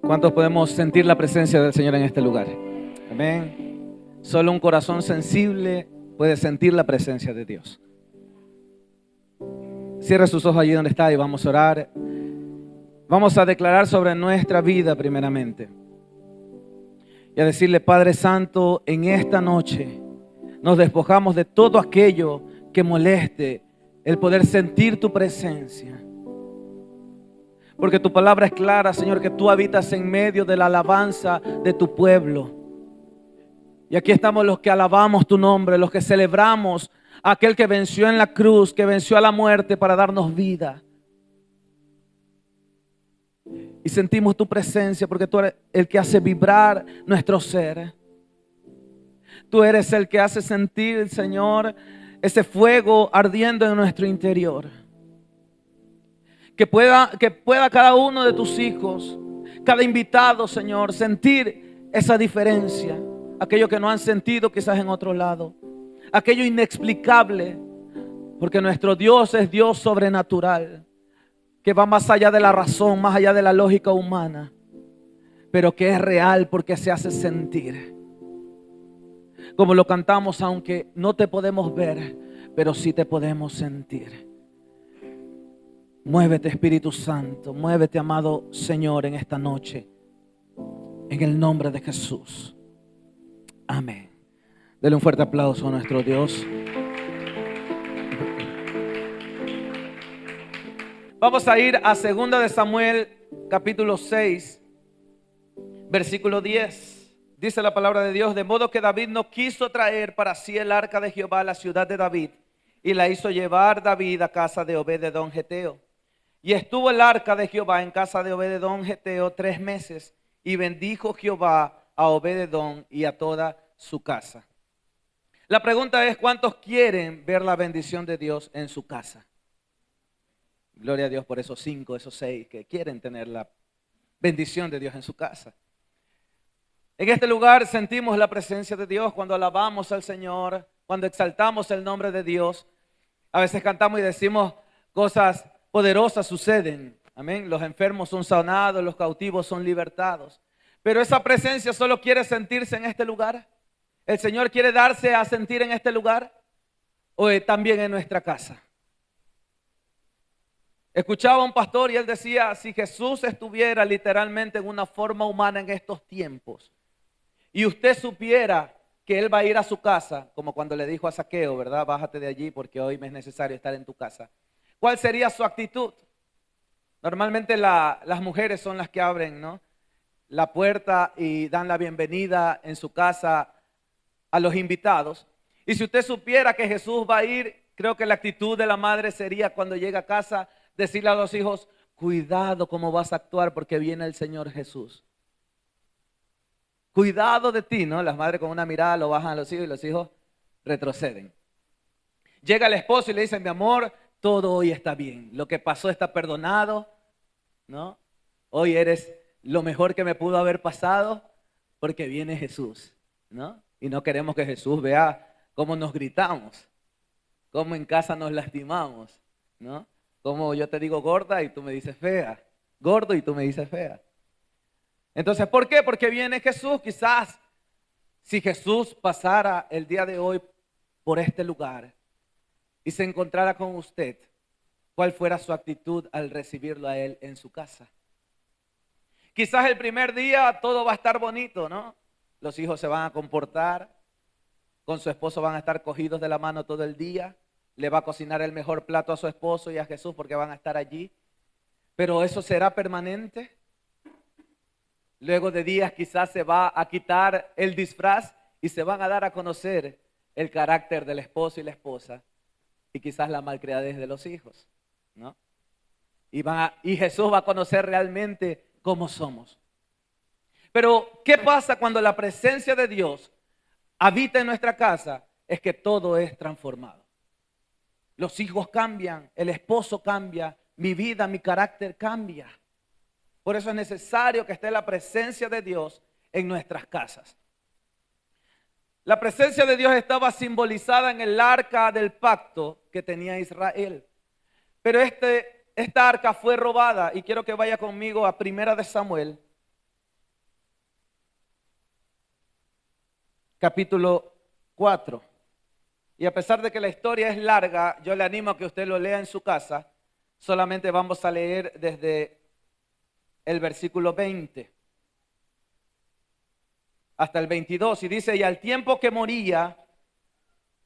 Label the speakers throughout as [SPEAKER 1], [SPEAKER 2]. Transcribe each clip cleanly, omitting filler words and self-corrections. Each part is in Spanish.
[SPEAKER 1] ¿Cuántos podemos sentir la presencia del Señor en este lugar? Amén. Solo un corazón sensible puede sentir la presencia de Dios. Cierre sus ojos allí donde está y vamos a orar. Vamos a declarar sobre nuestra vida primeramente. Y a decirle: Padre Santo, en esta noche nos despojamos de todo aquello que moleste el poder sentir tu presencia. Porque tu palabra es clara, Señor, que tú habitas en medio de la alabanza de tu pueblo. Y aquí estamos los que alabamos tu nombre, los que celebramos a aquel que venció en la cruz, que venció a la muerte para darnos vida. Y sentimos tu presencia porque tú eres el que hace vibrar nuestro ser. Tú eres el que hace sentir, Señor, ese fuego ardiendo en nuestro interior. Que pueda cada uno de tus hijos, cada invitado, Señor, sentir esa diferencia. Aquello que no han sentido quizás en otro lado. Aquello inexplicable. Porque nuestro Dios es Dios sobrenatural. Que va más allá de la razón, más allá de la lógica humana. Pero que es real porque se hace sentir. Como lo cantamos, aunque no te podemos ver, pero sí te podemos sentir. Muévete, Espíritu Santo, muévete, amado Señor, en esta noche, en el nombre de Jesús. Amén. Dele un fuerte aplauso a nuestro Dios. Vamos a ir a 2 de Samuel, capítulo 6, versículo 10. Dice la palabra de Dios: de modo que David no quiso traer para sí el arca de Jehová a la ciudad de David, y la hizo llevar David a casa de Obed-edom geteo. Y estuvo el arca de Jehová en casa de Obed-edom geteo 3 meses, y bendijo Jehová a Obed-edom y a toda su casa. La pregunta es: ¿cuántos quieren ver la bendición de Dios en su casa? Gloria a Dios por esos 5, esos 6 que quieren tener la bendición de Dios en su casa. En este lugar sentimos la presencia de Dios cuando alabamos al Señor, cuando exaltamos el nombre de Dios. A veces cantamos y decimos cosas poderosas suceden. Amén. Los enfermos son sanados, los cautivos son libertados. Pero esa presencia solo quiere sentirse en este lugar. ¿El Señor quiere darse a sentir en este lugar o también en nuestra casa? Escuchaba a un pastor y él decía: si Jesús estuviera literalmente en una forma humana en estos tiempos y usted supiera que Él va a ir a su casa, como cuando le dijo a Zaqueo, ¿verdad? Bájate de allí porque hoy me es necesario estar en tu casa. ¿Cuál sería su actitud? Normalmente las mujeres son las que abren, ¿no?, la puerta y dan la bienvenida en su casa a los invitados. Y si usted supiera que Jesús va a ir, creo que la actitud de la madre sería, cuando llega a casa, decirle a los hijos: cuidado cómo vas a actuar porque viene el Señor Jesús. Cuidado de ti, ¿no? Las madres con una mirada lo bajan a los hijos y los hijos retroceden. Llega el esposo y le dice: mi amor, todo hoy está bien. Lo que pasó está perdonado, ¿no? Hoy eres lo mejor que me pudo haber pasado porque viene Jesús, ¿no? Y no queremos que Jesús vea cómo nos gritamos, cómo en casa nos lastimamos, ¿no? Como yo te digo gorda y tú me dices fea, gordo y tú me dices fea. Entonces, ¿por qué? Porque viene Jesús. Quizás si Jesús pasara el día de hoy por este lugar y se encontrara con usted, ¿cuál fuera su actitud al recibirlo a Él en su casa? Quizás el primer día todo va a estar bonito, ¿no? Los hijos se van a comportar, con su esposo van a estar cogidos de la mano todo el día, le va a cocinar el mejor plato a su esposo y a Jesús porque van a estar allí. Pero ¿eso será permanente? Luego de días quizás se va a quitar el disfraz y se van a dar a conocer el carácter del esposo y la esposa y quizás la malcriadez de los hijos, ¿no? Y Jesús va a conocer realmente cómo somos. Pero ¿qué pasa cuando la presencia de Dios habita en nuestra casa? Es que todo es transformado. Los hijos cambian, el esposo cambia, mi vida, mi carácter cambia. Por eso es necesario que esté la presencia de Dios en nuestras casas. La presencia de Dios estaba simbolizada en el arca del pacto que tenía Israel. Pero esta arca fue robada, y quiero que vaya conmigo a 1 de Samuel, capítulo 4. Y a pesar de que la historia es larga, yo le animo a que usted lo lea en su casa. Solamente vamos a leer desde el versículo 20 hasta el 22. Y dice, y al tiempo que moría,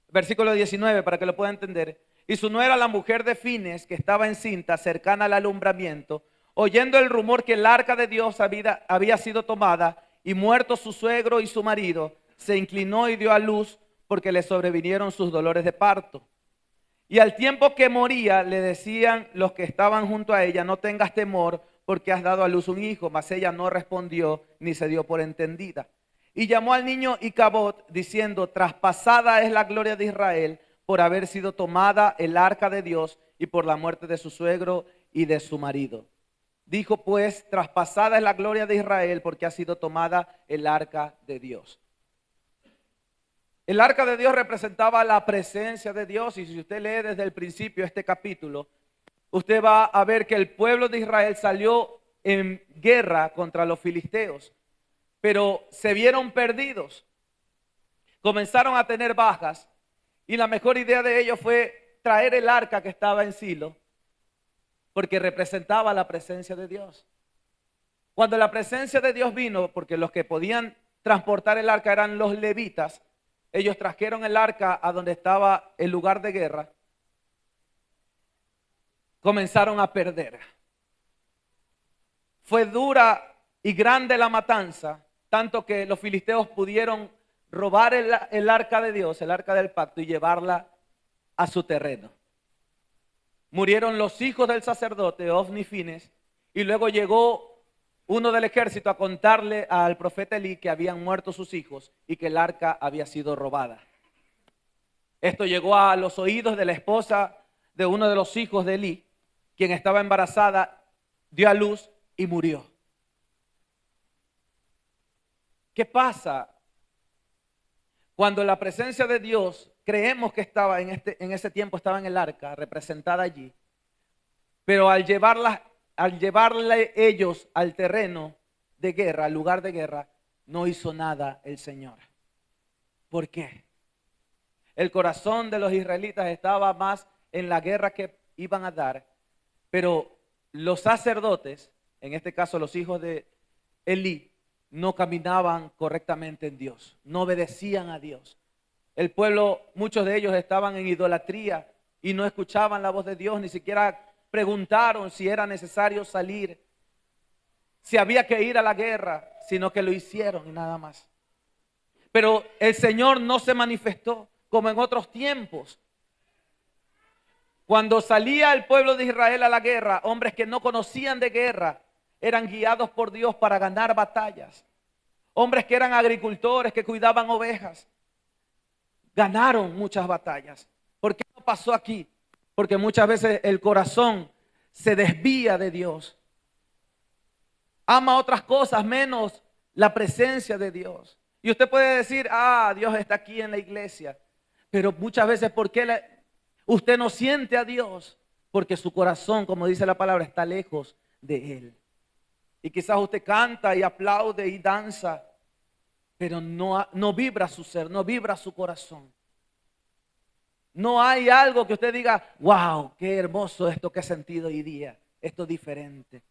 [SPEAKER 1] versículo 19 para que lo pueda entender, y su nuera, la mujer de Fines, que estaba encinta, cercana al alumbramiento, oyendo el rumor que el arca de Dios había sido tomada y muerto su suegro y su marido, se inclinó y dio a luz porque le sobrevinieron sus dolores de parto. Y al tiempo que moría, le decían los que estaban junto a ella, no tengas temor porque has dado a luz un hijo. Mas ella no respondió ni se dio por entendida. Y llamó al niño Icabod, diciendo, traspasada es la gloria de Israel por haber sido tomada el arca de Dios y por la muerte de su suegro y de su marido. Dijo pues, traspasada es la gloria de Israel porque ha sido tomada el arca de Dios. El arca de Dios representaba la presencia de Dios, y si usted lee desde el principio este capítulo, usted va a ver que el pueblo de Israel salió en guerra contra los filisteos, pero se vieron perdidos, comenzaron a tener bajas, y la mejor idea de ellos fue traer el arca que estaba en Silo, porque representaba la presencia de Dios. Cuando la presencia de Dios vino, porque los que podían transportar el arca eran los levitas, ellos trajeron el arca a donde estaba el lugar de guerra, comenzaron a perder. Fue dura y grande la matanza, tanto que los filisteos pudieron robar el arca de Dios, el arca del pacto, y llevarla a su terreno. Murieron los hijos del sacerdote, Ofni y Fines, y luego llegó uno del ejército a contarle al profeta Elí que habían muerto sus hijos y que el arca había sido robada. Esto llegó a los oídos de la esposa de uno de los hijos de Elí, quien estaba embarazada, dio a luz y murió. ¿Qué pasa cuando la presencia de Dios, creemos que estaba en ese tiempo estaba en el arca, representada allí, pero al llevarle ellos al terreno de guerra, al lugar de guerra, no hizo nada el Señor? ¿Por qué? El corazón de los israelitas estaba más en la guerra que iban a dar, pero los sacerdotes, en este caso los hijos de Elí, no caminaban correctamente en Dios, no obedecían a Dios. El pueblo, muchos de ellos estaban en idolatría y no escuchaban la voz de Dios, ni siquiera preguntaron si era necesario salir, si había que ir a la guerra, sino que lo hicieron y nada más. Pero el Señor no se manifestó como en otros tiempos. Cuando salía el pueblo de Israel a la guerra, hombres que no conocían de guerra eran guiados por Dios para ganar batallas. Hombres que eran agricultores, que cuidaban ovejas, ganaron muchas batallas. ¿Por qué no pasó aquí? Porque muchas veces el corazón se desvía de Dios. Ama otras cosas menos la presencia de Dios. Y usted puede decir, Dios está aquí en la iglesia. Pero muchas veces, ¿por qué usted no siente a Dios? Porque su corazón, como dice la palabra, está lejos de Él. Y quizás usted canta y aplaude y danza, pero no vibra su ser, no vibra su corazón. No hay algo que usted diga, wow, qué hermoso esto que he sentido hoy día, esto diferente.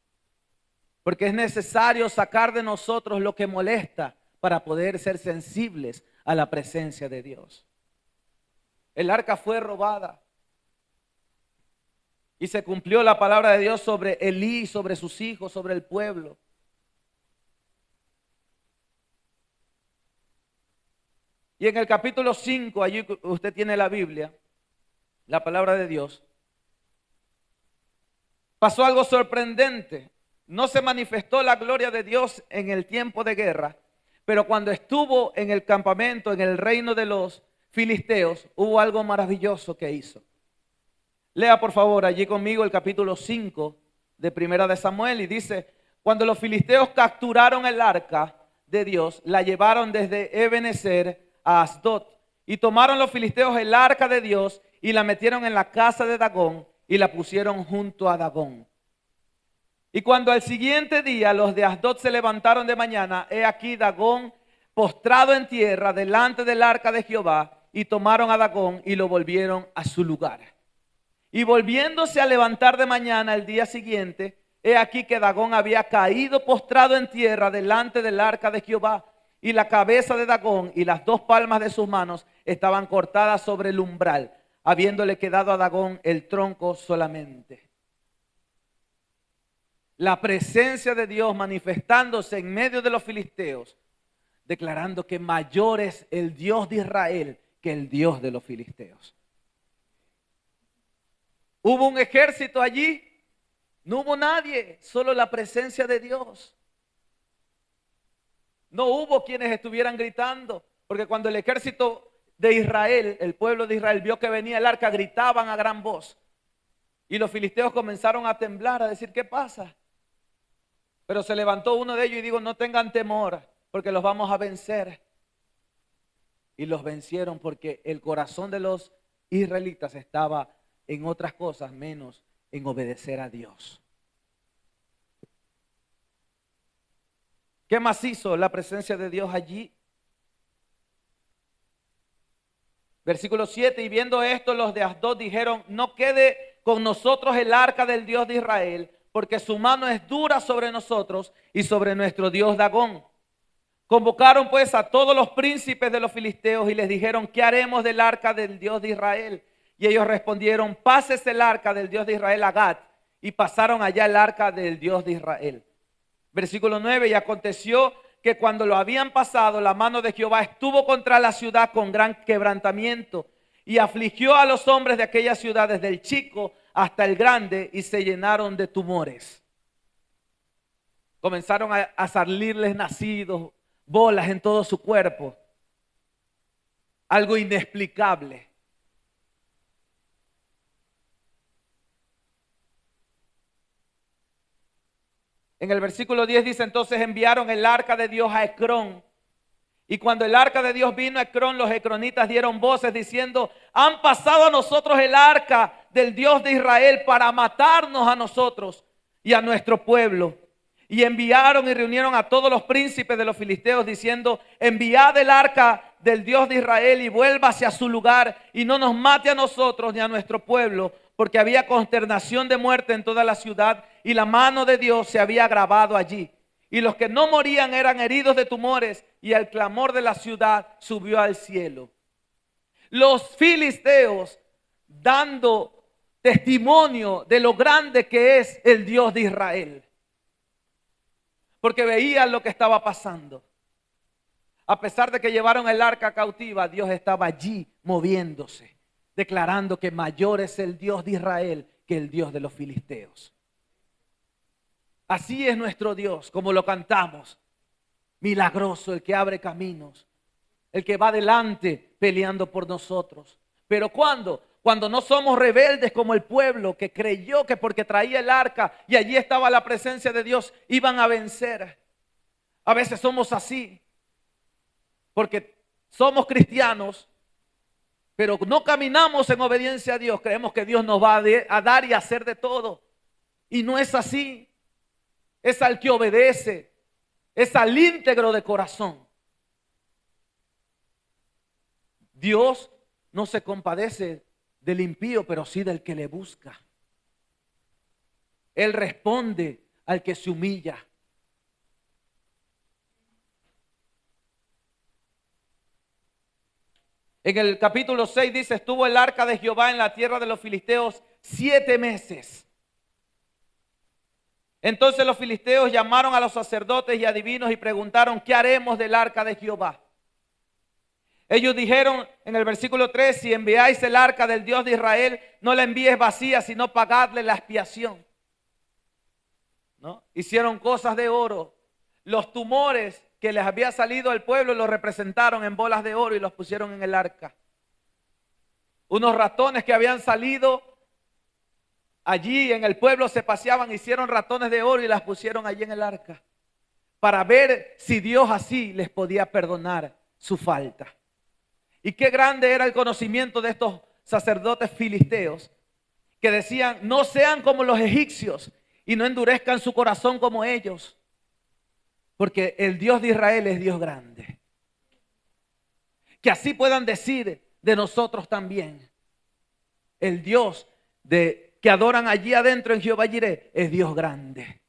[SPEAKER 1] Porque es necesario sacar de nosotros lo que molesta para poder ser sensibles a la presencia de Dios. El arca fue robada y se cumplió la palabra de Dios sobre Elí, sobre sus hijos, sobre el pueblo. Y en el capítulo 5, allí usted tiene la Biblia, la palabra de Dios, pasó algo sorprendente. No se manifestó la gloria de Dios en el tiempo de guerra, pero cuando estuvo en el campamento, en el reino de los filisteos, hubo algo maravilloso que hizo. Lea por favor allí conmigo el capítulo 5 de Primera de Samuel y dice, cuando los filisteos capturaron el arca de Dios, la llevaron desde Ebenezer a Asdod y tomaron los filisteos el arca de Dios y la metieron en la casa de Dagón y la pusieron junto a Dagón. Y cuando al siguiente día los de Asdod se levantaron de mañana, he aquí Dagón postrado en tierra delante del arca de Jehová, y tomaron a Dagón y lo volvieron a su lugar. Y volviéndose a levantar de mañana el día siguiente, he aquí que Dagón había caído postrado en tierra delante del arca de Jehová, y la cabeza de Dagón y las 2 palmas de sus manos estaban cortadas sobre el umbral, habiéndole quedado a Dagón el tronco solamente. La presencia de Dios manifestándose en medio de los filisteos, declarando que mayor es el Dios de Israel que el Dios de los filisteos. Hubo un ejército allí, no hubo nadie, solo la presencia de Dios. No hubo quienes estuvieran gritando, porque cuando el ejército de Israel, el pueblo de Israel, vio que venía el arca, gritaban a gran voz. Y los filisteos comenzaron a temblar, a decir, ¿qué pasa? Pero se levantó uno de ellos y dijo, no tengan temor, porque los vamos a vencer. Y los vencieron porque el corazón de los israelitas estaba en otras cosas menos en obedecer a Dios. ¿Qué más hizo la presencia de Dios allí? Versículo 7, y viendo esto los de Asdod dijeron, no quede con nosotros el arca del Dios de Israel, porque su mano es dura sobre nosotros y sobre nuestro Dios Dagón. Convocaron pues a todos los príncipes de los filisteos y les dijeron, ¿qué haremos del arca del Dios de Israel? Y ellos respondieron, pases el arca del Dios de Israel a Gat. Y pasaron allá el arca del Dios de Israel. Versículo 9, y aconteció que cuando lo habían pasado, la mano de Jehová estuvo contra la ciudad con gran quebrantamiento y afligió a los hombres de aquella ciudad desde el chico hasta el grande, y se llenaron de tumores. Comenzaron a salirles nacidos, bolas en todo su cuerpo. Algo inexplicable. En el versículo 10 dice, entonces enviaron el arca de Dios a Ecrón. Y cuando el arca de Dios vino a Ecrón, los ecronitas dieron voces diciendo, han pasado a nosotros el arca del Dios de Israel para matarnos a nosotros y a nuestro pueblo. Y enviaron y reunieron a todos los príncipes de los filisteos diciendo, enviad el arca del Dios de Israel y vuelva hacia su lugar y no nos mate a nosotros ni a nuestro pueblo, porque había consternación de muerte en toda la ciudad y la mano de Dios se había agravado allí. Y los que no morían eran heridos de tumores y el clamor de la ciudad subió al cielo. Los filisteos dando testimonio de lo grande que es el Dios de Israel. Porque veían lo que estaba pasando. A pesar de que llevaron el arca cautiva, Dios estaba allí moviéndose, declarando que mayor es el Dios de Israel que el Dios de los filisteos. Así es nuestro Dios, como lo cantamos. Milagroso, el que abre caminos, el que va adelante peleando por nosotros. Pero ¿cuándo? Cuando no somos rebeldes como el pueblo que creyó que porque traía el arca y allí estaba la presencia de Dios, iban a vencer. A veces somos así, porque somos cristianos, pero no caminamos en obediencia a Dios. Creemos que Dios nos va a dar y hacer de todo. Y no es así. Es al que obedece, es al íntegro de corazón. Dios no se compadece del impío, pero sí del que le busca. Él responde al que se humilla. En el capítulo 6 dice, estuvo el arca de Jehová en la tierra de los filisteos 7 meses. Entonces los filisteos llamaron a los sacerdotes y adivinos y preguntaron, ¿qué haremos del arca de Jehová? Ellos dijeron en el versículo 3, si enviáis el arca del Dios de Israel, no la envíes vacía, sino pagadle la expiación. ¿No? Hicieron cosas de oro. Los tumores que les había salido al pueblo los representaron en bolas de oro y los pusieron en el arca. Unos ratones que habían salido allí en el pueblo se paseaban, hicieron ratones de oro y las pusieron allí en el arca para ver si Dios así les podía perdonar su falta. Y qué grande era el conocimiento de estos sacerdotes filisteos que decían, no sean como los egipcios y no endurezcan su corazón como ellos, porque el Dios de Israel es Dios grande. que así puedan decir de nosotros también: el Dios que adoran allí adentro en Jehová Jireh es Dios grande.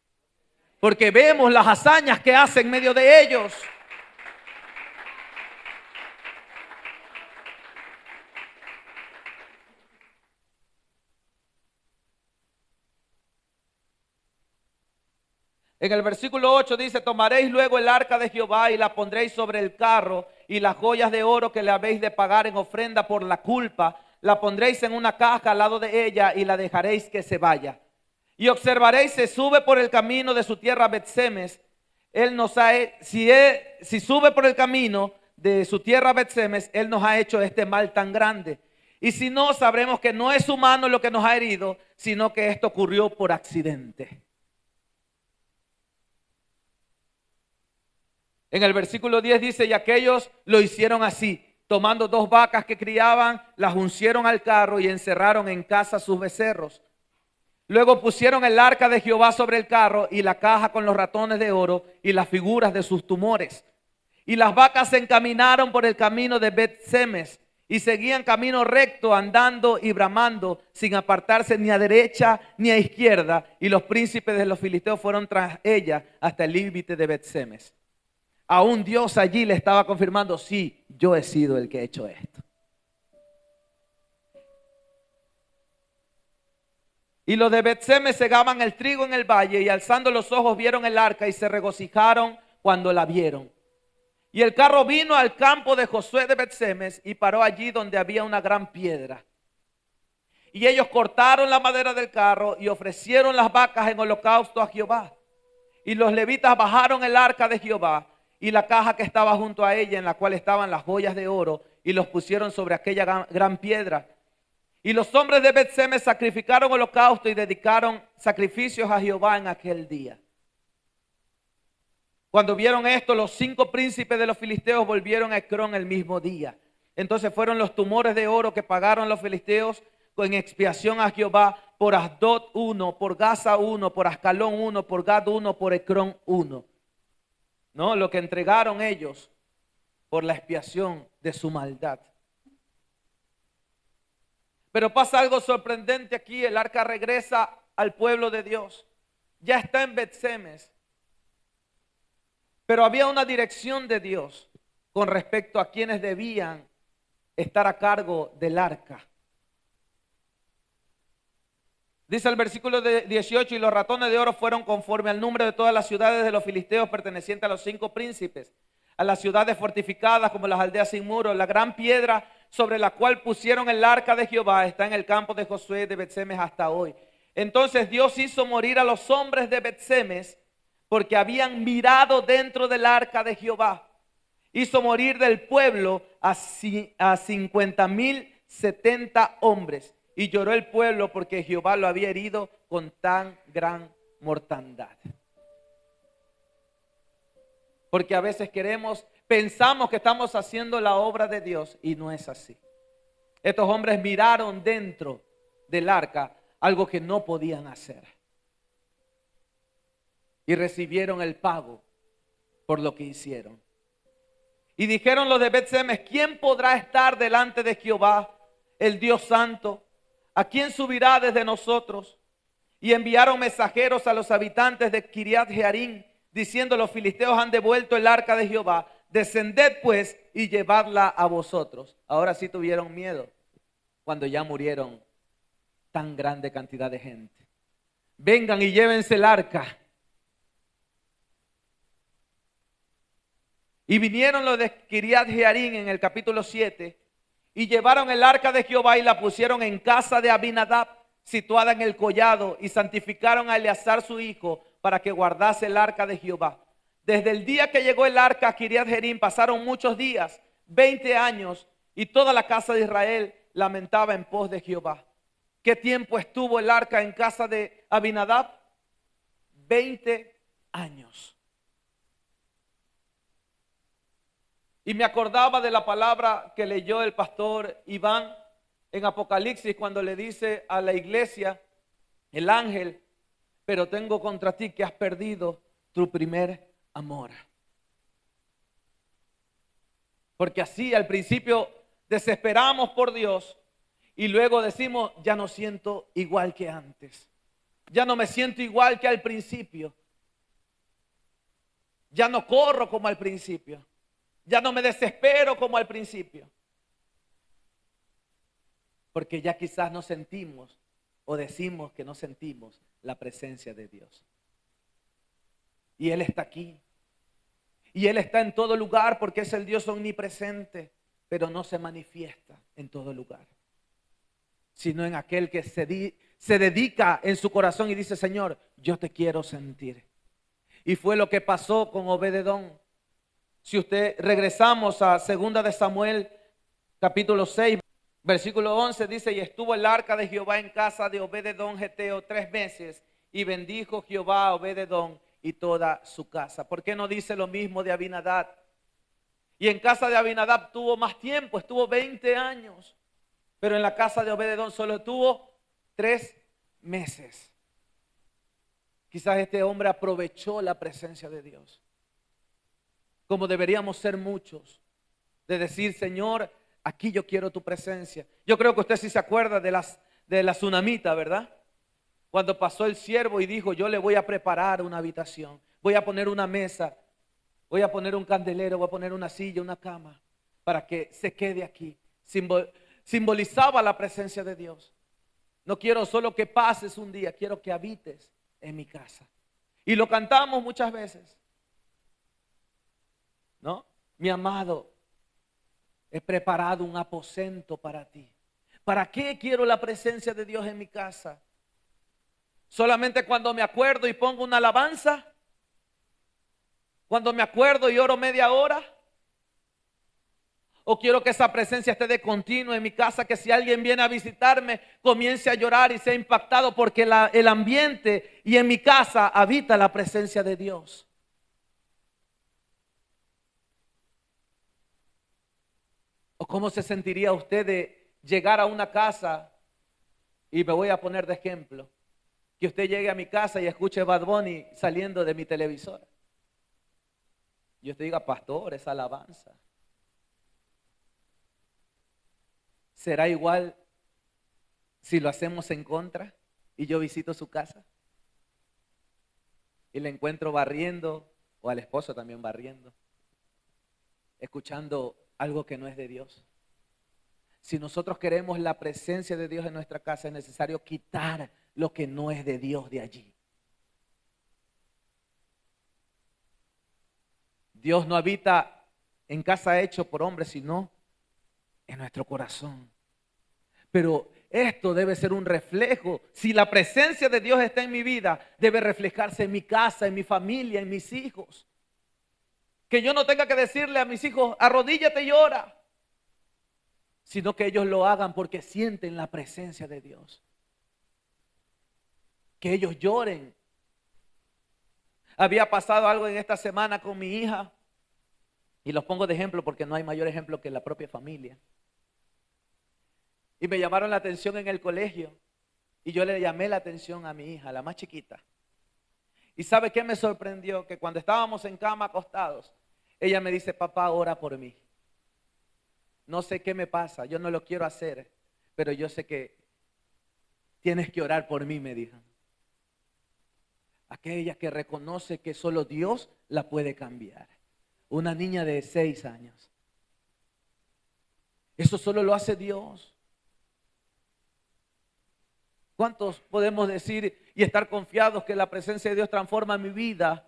[SPEAKER 1] Porque vemos las hazañas que hace en medio de ellos. En el versículo 8 dice: tomaréis luego el arca de Jehová y la pondréis sobre el carro, y las joyas de oro que le habéis de pagar en ofrenda por la culpa, la pondréis en una caja al lado de ella y la dejaréis que se vaya. Y observaréis, se sube por el camino de su tierra Bet-Semes. Si sube por el camino de su tierra Bet-Semes, Él nos ha hecho este mal tan grande. Y si no, sabremos que no es humano lo que nos ha herido, sino que esto ocurrió por accidente. En el versículo 10 dice: y aquellos lo hicieron así, tomando 2 vacas que criaban, las uncieron al carro y encerraron en casa sus becerros. Luego pusieron el arca de Jehová sobre el carro y la caja con los ratones de oro y las figuras de sus tumores. Y las vacas se encaminaron por el camino de Bet-Semes y seguían camino recto, andando y bramando, sin apartarse ni a derecha ni a izquierda. Y los príncipes de los filisteos fueron tras ella hasta el límite de Bet-Semes. Aún Dios allí le estaba confirmando: sí, yo he sido el que he hecho esto. Y los de Bet-Semes segaban el trigo en el valle, y alzando los ojos vieron el arca y se regocijaron cuando la vieron. Y el carro vino al campo de Josué de Bet-Semes y paró allí donde había una gran piedra. Y ellos cortaron la madera del carro y ofrecieron las vacas en holocausto a Jehová. Y los levitas bajaron el arca de Jehová y la caja que estaba junto a ella, en la cual estaban las joyas de oro, y los pusieron sobre aquella gran piedra. Y los hombres de Bet-Semes sacrificaron holocausto y dedicaron sacrificios a Jehová en aquel día. Cuando vieron esto, los 5 príncipes de los filisteos volvieron a Ecrón el mismo día. Entonces fueron los tumores de oro que pagaron los filisteos en expiación a Jehová por Asdod 1, por Gaza 1, por Ascalón 1, por Gad 1, por Ecrón 1. No, lo que entregaron ellos por la expiación de su maldad. Pero pasa algo sorprendente aquí. El arca regresa al pueblo de Dios. Ya está en Bet-Semes. Pero había una dirección de Dios con respecto a quienes debían estar a cargo del arca. Dice el versículo 18: y los ratones de oro fueron conforme al número de todas las ciudades de los filisteos pertenecientes a los 5 príncipes, a las ciudades fortificadas como las aldeas sin muros. La gran piedra sobre la cual pusieron el arca de Jehová está en el campo de Josué de Bet-Semes hasta hoy. Entonces Dios hizo morir a los hombres de Bet-Semes porque habían mirado dentro del arca de Jehová. Hizo morir del pueblo a 50,070 hombres. Y lloró el pueblo porque Jehová lo había herido con tan gran mortandad. Porque a veces pensamos que estamos haciendo la obra de Dios y no es así. Estos hombres miraron dentro del arca algo que no podían hacer. Y recibieron el pago por lo que hicieron. Y dijeron los de Bet-Semes: ¿quién podrá estar delante de Jehová, el Dios Santo? ¿A quién subirá desde nosotros? Y enviaron mensajeros a los habitantes de Kiriat Jearim, diciendo: los filisteos han devuelto el arca de Jehová. Descended pues y llevadla a vosotros. Ahora sí tuvieron miedo cuando ya murieron tan grande cantidad de gente. Vengan y llévense el arca. Y vinieron los de Kiriat Jearim en el capítulo 7 y llevaron el arca de Jehová y la pusieron en casa de Abinadab, situada en el collado, y santificaron a Eleazar su hijo para que guardase el arca de Jehová. Desde el día que llegó el arca a Kiriat Jearim pasaron muchos días, 20 años, y toda la casa de Israel lamentaba en pos de Jehová. ¿Qué tiempo estuvo el arca en casa de Abinadab? 20 años. Y me acordaba de la palabra que leyó el pastor Iván en Apocalipsis cuando le dice a la iglesia, el ángel: pero tengo contra ti que has perdido tu primer amor. Porque así al principio desesperamos por Dios y luego decimos, ya no siento igual que antes. Ya no me siento igual que al principio. Ya no corro como al principio. Ya no me desespero como al principio. Porque ya quizás no sentimos o decimos que no sentimos la presencia de Dios. Y Él está aquí. Y Él está en todo lugar porque es el Dios omnipresente, pero no se manifiesta en todo lugar, sino en aquel que se dedica en su corazón y dice, Señor, yo te quiero sentir. Y fue lo que pasó con Obed-edom. Si usted regresamos a 2 de Samuel, capítulo 6, versículo 11, dice, y estuvo el arca de Jehová en casa de Obed-edom geteo 3 meses, y bendijo Jehová a Obed-edom y toda su casa. ¿Por qué no dice lo mismo de Abinadab? Y en casa de Abinadab tuvo más tiempo, estuvo 20 años, pero en la casa de Obed-edom solo tuvo 3 meses. Quizás este hombre aprovechó la presencia de Dios, como deberíamos ser muchos, de decir, Señor, aquí yo quiero tu presencia. Yo creo que usted sí se acuerda de la tsunamita, ¿verdad? Cuando pasó el siervo y dijo, yo le voy a preparar una habitación, voy a poner una mesa, voy a poner un candelero, voy a poner una silla, una cama, para que se quede aquí. Simbolizaba la presencia de Dios. No quiero solo que pases un día, quiero que habites en mi casa. Y lo cantamos muchas veces, ¿no? Mi amado, he preparado un aposento para ti. ¿Para qué quiero la presencia de Dios en mi casa? Solamente cuando me acuerdo y pongo una alabanza, cuando me acuerdo y oro media hora, o quiero que esa presencia esté de continuo en mi casa, que si alguien viene a visitarme comience a llorar y sea impactado porque el ambiente y en mi casa habita la presencia de Dios. ¿O cómo se sentiría usted de llegar a una casa? Y me voy a poner de ejemplo, que usted llegue a mi casa y escuche Bad Bunny saliendo de mi televisor. Y usted diga, pastor, esa alabanza. ¿Será igual si lo hacemos en contra y yo visito su casa? Y le encuentro barriendo, o al esposo también barriendo, escuchando algo que no es de Dios. Si nosotros queremos la presencia de Dios en nuestra casa, es necesario quitar lo que no es de Dios de allí. Dios no habita en casa hecho por hombres, sino en nuestro corazón. Pero esto debe ser un reflejo. Si la presencia de Dios está en mi vida, debe reflejarse en mi casa, en mi familia, en mis hijos. Que yo no tenga que decirle a mis hijos, arrodíllate y ora, sino que ellos lo hagan porque sienten la presencia de Dios. Que ellos lloren. Había pasado algo en esta semana con mi hija, y los pongo de ejemplo porque no hay mayor ejemplo que la propia familia. Y me llamaron la atención en el colegio, y yo le llamé la atención a mi hija, la más chiquita. ¿Y sabe qué me sorprendió? Que cuando estábamos en cama acostados, ella me dice, papá, ora por mí. No sé qué me pasa, yo no lo quiero hacer, pero yo sé que tienes que orar por mí, me dijo. Aquella que reconoce que solo Dios la puede cambiar. Una niña de 6 años. Eso solo lo hace Dios. ¿Cuántos podemos decir y estar confiados que la presencia de Dios transforma mi vida?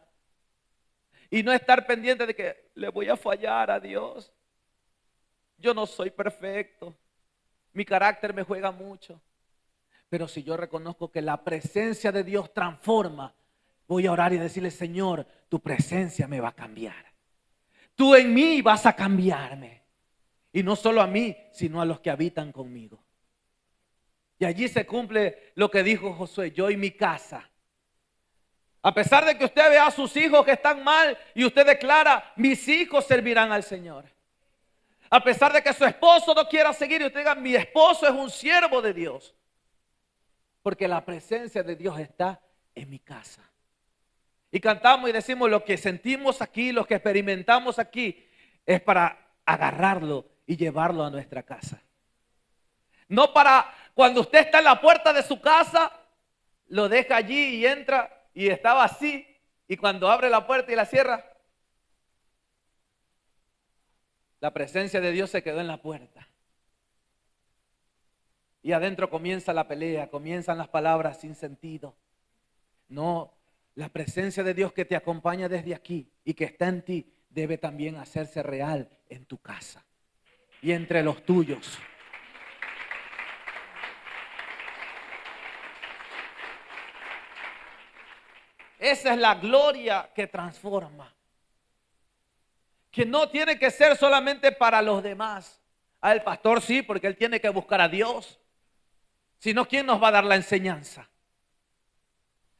[SPEAKER 1] Y no estar pendiente de que le voy a fallar a Dios. Yo no soy perfecto. Mi carácter me juega mucho. Pero si yo reconozco que la presencia de Dios transforma, voy a orar y decirle, Señor, tu presencia me va a cambiar. Tú en mí vas a cambiarme. Y no solo a mí, sino a los que habitan conmigo. Y allí se cumple lo que dijo Josué, yo y mi casa. A pesar de que usted vea a sus hijos que están mal y usted declara, mis hijos servirán al Señor. A pesar de que su esposo no quiera seguir y usted diga, mi esposo es un siervo de Dios. Porque la presencia de Dios está en mi casa. Y cantamos y decimos lo que sentimos aquí, lo que experimentamos aquí, es para agarrarlo y llevarlo a nuestra casa. No para cuando usted está en la puerta de su casa, lo deja allí y entra y estaba así. Y cuando abre la puerta y la cierra, la presencia de Dios se quedó en la puerta. Y adentro comienza la pelea, comienzan las palabras sin sentido. No, la presencia de Dios que te acompaña desde aquí y que está en ti debe también hacerse real en tu casa y entre los tuyos. Esa es la gloria que transforma. Que no tiene que ser solamente para los demás. El pastor sí, porque él tiene que buscar a Dios. Sino, ¿quién nos va a dar la enseñanza?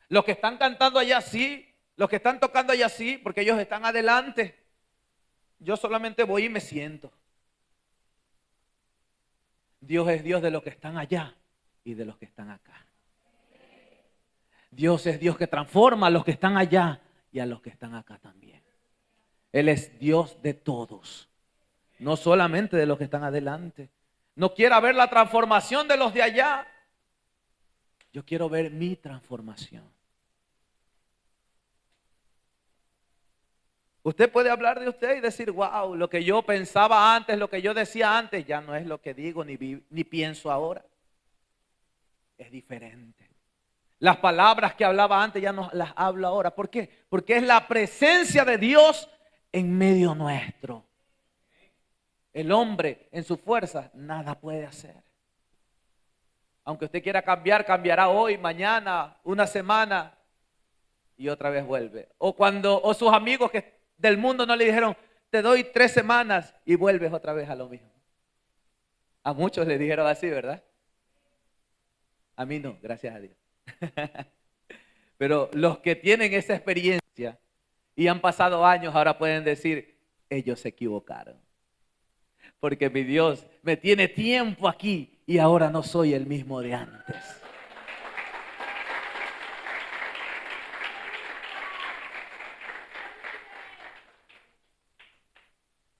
[SPEAKER 1] Los que están cantando allá sí, los que están tocando allá sí, porque ellos están adelante. Yo solamente voy y me siento. Dios es Dios de los que están allá y de los que están acá. Dios es Dios que transforma a los que están allá y a los que están acá también. Él es Dios de todos, no solamente de los que están adelante. No quiero ver la transformación de los de allá. Yo quiero ver mi transformación. Usted puede hablar de usted y decir, wow, lo que yo pensaba antes, lo que yo decía antes, ya no es lo que digo ni pienso ahora. Es diferente. Las palabras que hablaba antes ya no las hablo ahora. ¿Por qué? Porque es la presencia de Dios en medio nuestro. El hombre en su fuerza nada puede hacer. Aunque usted quiera cambiar, cambiará hoy, mañana, una semana y otra vez vuelve. O sus amigos del mundo no le dijeron, te doy 3 semanas y vuelves otra vez a lo mismo. A muchos le dijeron así, ¿verdad? A mí no, gracias a Dios. Pero los que tienen esa experiencia y han pasado años ahora pueden decir, ellos se equivocaron. Porque mi Dios me tiene tiempo aquí y ahora no soy el mismo de antes.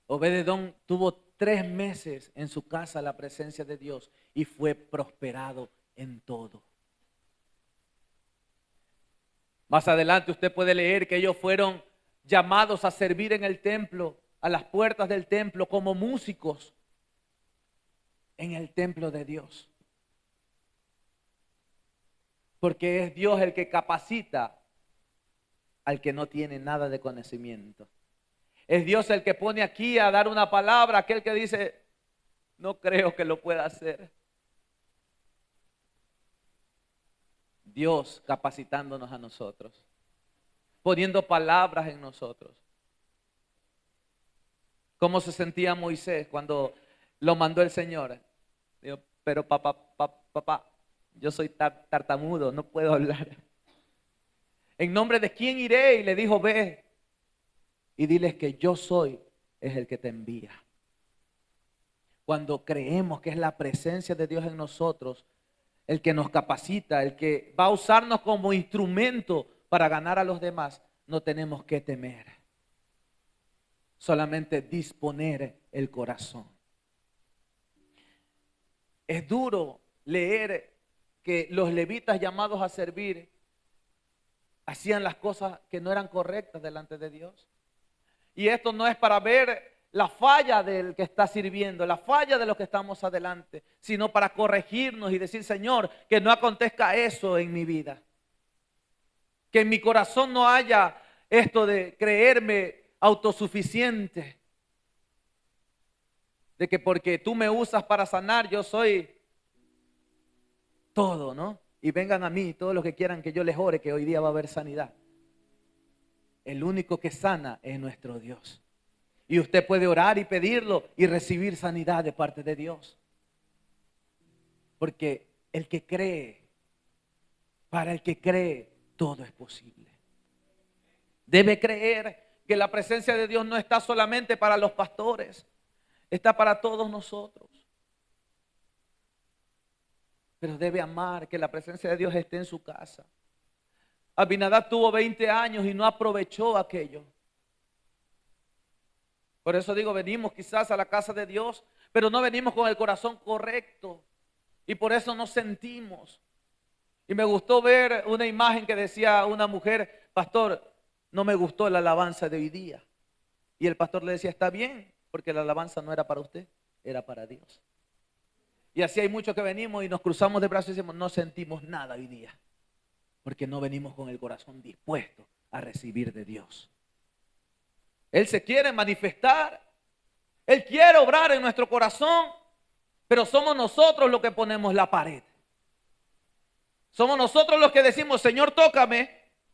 [SPEAKER 1] Obed-edom tuvo 3 meses en su casa la presencia de Dios y fue prosperado en todo. Más adelante usted puede leer que ellos fueron llamados a servir en el templo, a las puertas del templo, como músicos en el templo de Dios. Porque es Dios el que capacita al que no tiene nada de conocimiento. Es Dios el que pone aquí a dar una palabra, aquel que dice, no creo que lo pueda hacer. Dios capacitándonos a nosotros, poniendo palabras en nosotros. ¿Cómo se sentía Moisés cuando lo mandó el Señor? Dijo, pero papá, yo soy tartamudo, no puedo hablar. ¿En nombre de quién iré? Y le dijo, ve y diles que yo soy es el que te envía. Cuando creemos que es la presencia de Dios en nosotros, el que nos capacita, el que va a usarnos como instrumento para ganar a los demás, no tenemos que temer. Solamente disponer el corazón. Es duro leer que los levitas llamados a servir hacían las cosas que no eran correctas delante de Dios. Y esto no es para ver la falla del que está sirviendo, la falla de los que estamos adelante, sino para corregirnos y decir, Señor, que no acontezca eso en mi vida. Que en mi corazón no haya esto de creerme autosuficiente. De que porque tú me usas para sanar, yo soy todo, ¿no? Y vengan a mí todos los que quieran que yo les ore, que hoy día va a haber sanidad. El único que sana es nuestro Dios. Y usted puede orar y pedirlo y recibir sanidad de parte de Dios. Porque el que cree, para el que cree, todo es posible. Debe creer que la presencia de Dios no está solamente para los pastores, está para todos nosotros. Pero debe amar que la presencia de Dios esté en su casa. Abinadab tuvo 20 años y no aprovechó aquello. Por eso digo, venimos quizás a la casa de Dios, pero no venimos con el corazón correcto. Y por eso nos sentimos. Y me gustó ver una imagen que decía una mujer: pastor, no me gustó la alabanza de hoy día. Y el pastor le decía: está bien, porque la alabanza no era para usted, era para Dios. Y así hay muchos que venimos y nos cruzamos de brazos y decimos: no sentimos nada hoy día, porque no venimos con el corazón dispuesto a recibir de Dios. Él se quiere manifestar, Él quiere obrar en nuestro corazón, pero somos nosotros los que ponemos la pared. Somos nosotros los que decimos: Señor, tócame,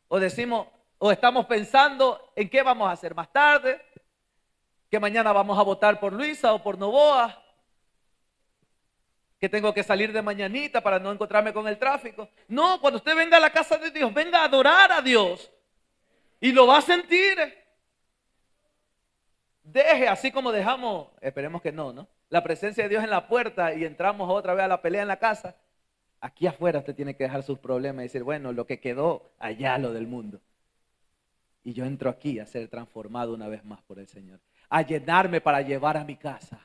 [SPEAKER 1] o decimos, o estamos pensando en qué vamos a hacer más tarde, que mañana vamos a votar por Luisa o por Novoa, que tengo que salir de mañanita para no encontrarme con el tráfico. No, cuando usted venga a la casa de Dios, venga a adorar a Dios y lo va a sentir. Deje, así como dejamos, esperemos que no, la presencia de Dios en la puerta y entramos otra vez a la pelea en la casa. Aquí afuera usted tiene que dejar sus problemas y decir: bueno, lo que quedó allá, lo del mundo. Y yo entro aquí a ser transformado una vez más por el Señor, a llenarme para llevar a mi casa.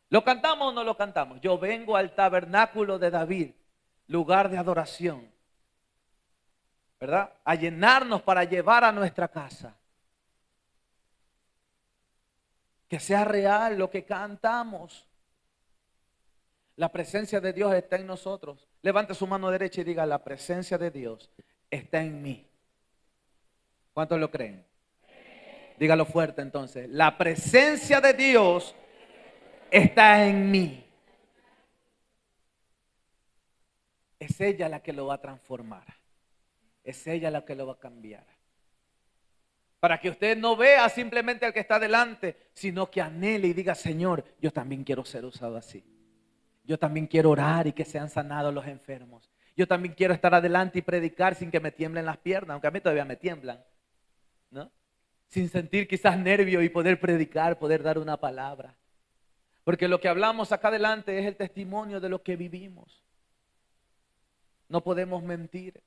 [SPEAKER 1] ¿Lo cantamos o no lo cantamos? Yo vengo al tabernáculo de David, lugar de adoración, ¿verdad? A llenarnos para llevar a nuestra casa. Que sea real lo que cantamos. La presencia de Dios está en nosotros. Levante su mano derecha y diga: la presencia de Dios está en mí. ¿Cuántos lo creen? Dígalo fuerte entonces: la presencia de Dios está en mí. Es ella la que lo va a transformar. Es ella la que lo va a cambiar. Para que usted no vea simplemente al que está delante, sino que anhele y diga: Señor, yo también quiero ser usado así. Yo también quiero orar y que sean sanados los enfermos. Yo también quiero estar adelante y predicar sin que me tiemblen las piernas, aunque a mí todavía me tiemblan, ¿no? Sin sentir quizás nervio y poder predicar, poder dar una palabra. Porque lo que hablamos acá adelante es el testimonio de lo que vivimos. No podemos mentir.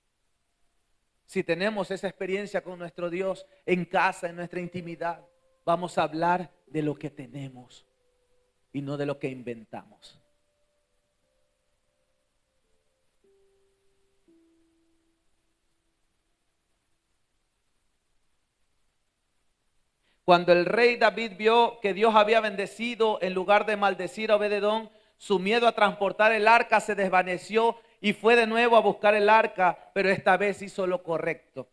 [SPEAKER 1] Si tenemos esa experiencia con nuestro Dios en casa, en nuestra intimidad, vamos a hablar de lo que tenemos y no de lo que inventamos. Cuando el rey David vio que Dios había bendecido en lugar de maldecir a Obed-edom, su miedo a transportar el arca se desvaneció y fue de nuevo a buscar el arca, pero esta vez hizo lo correcto.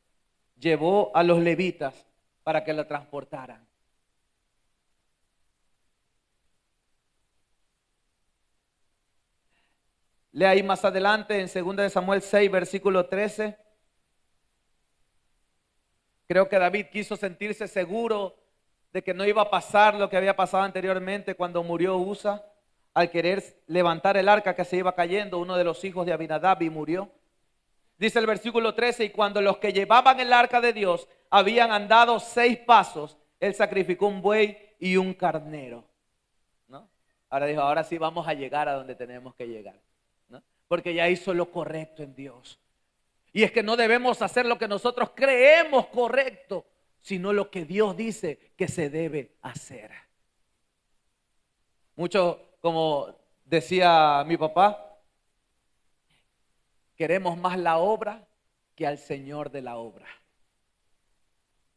[SPEAKER 1] Llevó a los levitas para que la transportaran. Lea ahí más adelante en 2 de Samuel 6, versículo 13. Creo que David quiso sentirse seguro de que no iba a pasar lo que había pasado anteriormente cuando murió Usa, al querer levantar el arca que se iba cayendo, uno de los hijos de Abinadab, y murió. Dice el versículo 13: y cuando los que llevaban el arca de Dios habían andado 6 pasos, él sacrificó un buey y un carnero, ¿no? Ahora dijo: ahora sí vamos a llegar a donde tenemos que llegar, ¿no? Porque ya hizo lo correcto en Dios. Y es que no debemos hacer lo que nosotros creemos correcto, sino lo que Dios dice que se debe hacer. Mucho, como decía mi papá, queremos más la obra que al Señor de la obra.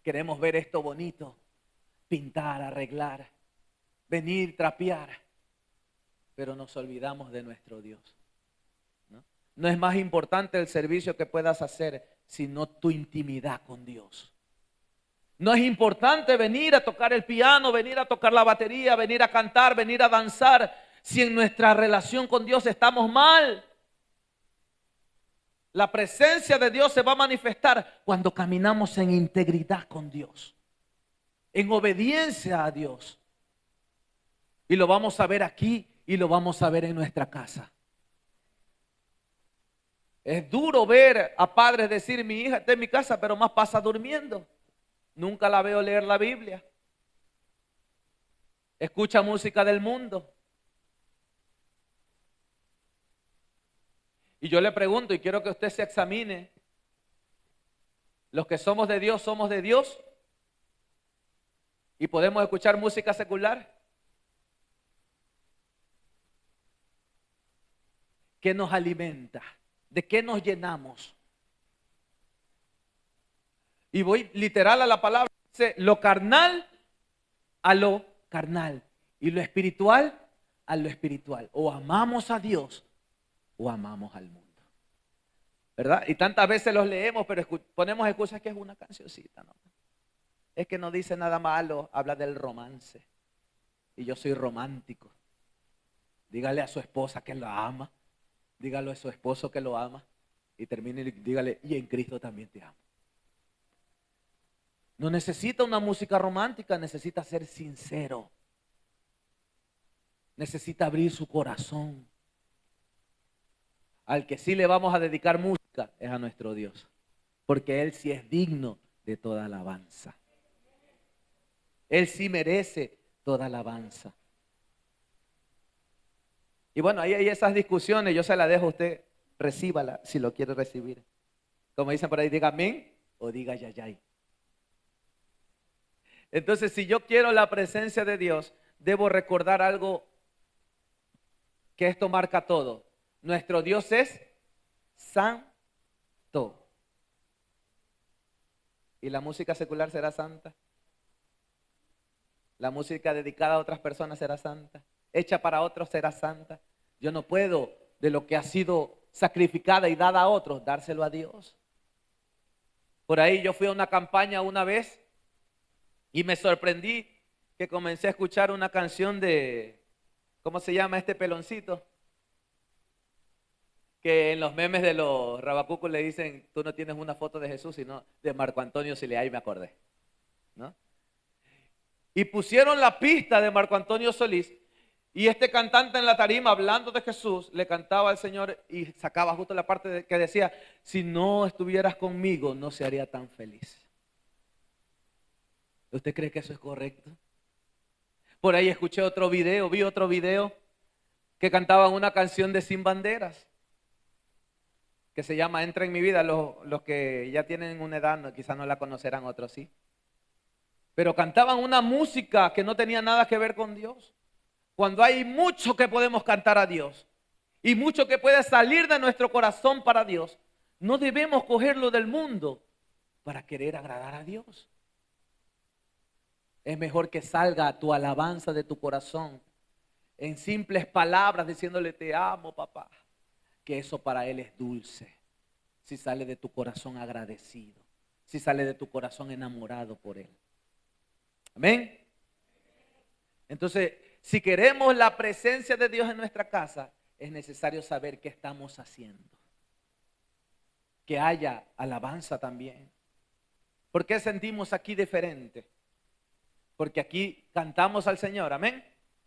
[SPEAKER 1] Queremos ver esto bonito, pintar, arreglar, venir, trapear, pero nos olvidamos de nuestro Dios. No es más importante el servicio que puedas hacer, sino tu intimidad con Dios. No es importante venir a tocar el piano, venir a tocar la batería, venir a cantar, venir a danzar, si en nuestra relación con Dios estamos mal. La presencia de Dios se va a manifestar cuando caminamos en integridad con Dios, en obediencia a Dios. Y lo vamos a ver aquí y lo vamos a ver en nuestra casa. Es duro ver a padres decir: mi hija está en mi casa, pero más pasa durmiendo. Nunca la veo leer la Biblia. Escucha música del mundo. Y yo le pregunto, y quiero que usted se examine: ¿los que somos de Dios, somos de Dios? ¿Y podemos escuchar música secular? ¿Qué nos alimenta? ¿De qué nos llenamos? Y voy literal a la palabra. Dice, lo carnal a lo carnal. Y lo espiritual a lo espiritual. O amamos a Dios o amamos al mundo. ¿Verdad? Y tantas veces los leemos, pero ponemos excusas que es una cancioncita, ¿no? Es que no dice nada malo, habla del romance. Y yo soy romántico. Dígale a su esposa que la ama. Dígale a su esposo que lo ama. Y termine y dígale, y en Cristo también te amo. No necesita una música romántica, necesita ser sincero. Necesita abrir su corazón. Al que sí le vamos a dedicar música es a nuestro Dios. Porque Él sí es digno de toda alabanza. Él sí merece toda alabanza. Y bueno, ahí hay esas discusiones, yo se las dejo a usted, recíbala si lo quiere recibir. Como dicen por ahí, diga amén o diga yayay. Entonces, si yo quiero la presencia de Dios, debo recordar algo que esto marca todo. Nuestro Dios es santo. ¿Y la música secular será santa? La música dedicada a otras personas será santa. Hecha para otros será santa. Yo no puedo de lo que ha sido sacrificada y dada a otros, dárselo a Dios. Por ahí yo fui a una campaña una vez y me sorprendí que comencé a escuchar una canción de, ¿cómo se llama este peloncito? Que en los memes de los rabacucos le dicen, tú no tienes una foto de Jesús, sino de Marco Antonio Solís, me acordé, ¿no? Y pusieron la pista de Marco Antonio Solís y este cantante en la tarima hablando de Jesús le cantaba al Señor y sacaba justo la parte que decía, si no estuvieras conmigo no se haría tan feliz. ¿Usted cree que eso es correcto? Por ahí escuché otro video, vi otro video que cantaban una canción de Sin Banderas que se llama Entra en mi vida. Los que ya tienen una edad quizás no la conocerán, otros sí. Pero cantaban una música que no tenía nada que ver con Dios. Cuando hay mucho que podemos cantar a Dios y mucho que puede salir de nuestro corazón para Dios, no debemos cogerlo del mundo para querer agradar a Dios. Es mejor que salga tu alabanza de tu corazón en simples palabras diciéndole te amo, papá, que eso para Él es dulce. Si sale de tu corazón agradecido, si sale de tu corazón enamorado por Él. Amén. Entonces, si queremos la presencia de Dios en nuestra casa, es necesario saber qué estamos haciendo. Que haya alabanza también. ¿Por qué sentimos aquí diferente? Porque aquí cantamos al Señor, amén.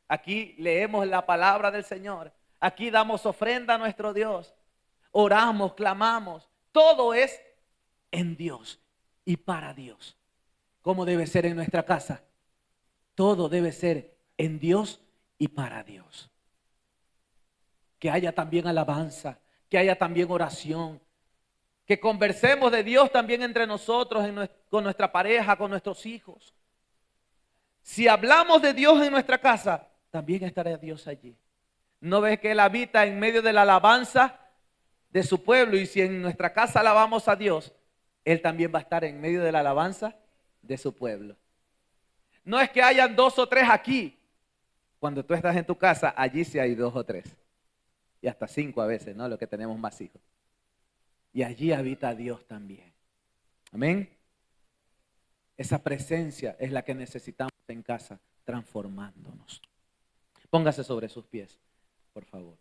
[SPEAKER 1] Aquí leemos la palabra del Señor. Aquí damos ofrenda a nuestro Dios. Oramos, clamamos. Todo es en Dios y para Dios. ¿Cómo debe ser en nuestra casa? Todo debe ser en Dios y para Dios. Que haya también alabanza, que haya también oración, que conversemos de Dios también entre nosotros, con nuestra pareja, con nuestros hijos. Si hablamos de Dios en nuestra casa, también estará Dios allí. ¿No ves que Él habita en medio de la alabanza de su pueblo? Y si en nuestra casa alabamos a Dios, Él también va a estar en medio de la alabanza de su pueblo. No es que hayan 2 o 3 aquí. Cuando tú estás en tu casa, allí sí hay 2 o 3. Y hasta 5 a veces, ¿no? Los que tenemos más hijos. Y allí habita Dios también. Amén. Esa presencia es la que necesitamos en casa, transformándonos. Póngase sobre sus pies, por favor.